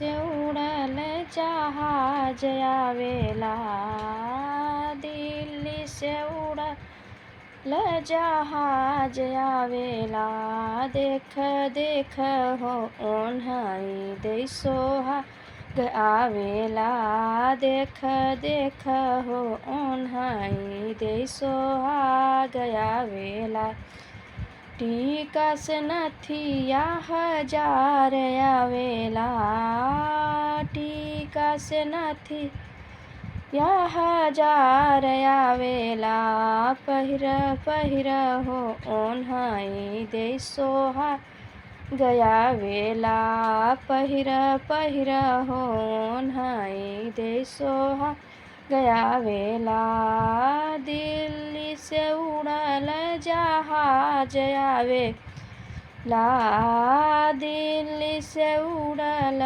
से उड़ल जहाज आवेला, दिल्ली से उड़ल जहाज आवेला। देख देख हो ओन्हाई दे सोहाग आवेला। देख देख हो ओन्हाई दे सोहाग आवेला। टीका से नथिया हजार आवेला। टीका से नथिया हजार आवेला। पहिर पहिर हो ओन्हाई दे सोहाग आवेला। पहिर पहिर हो ओन्हाई दे सोहाग आवेला। दिल्ली से उड़ल जहाज आवेला। दिल्ली से उड़ल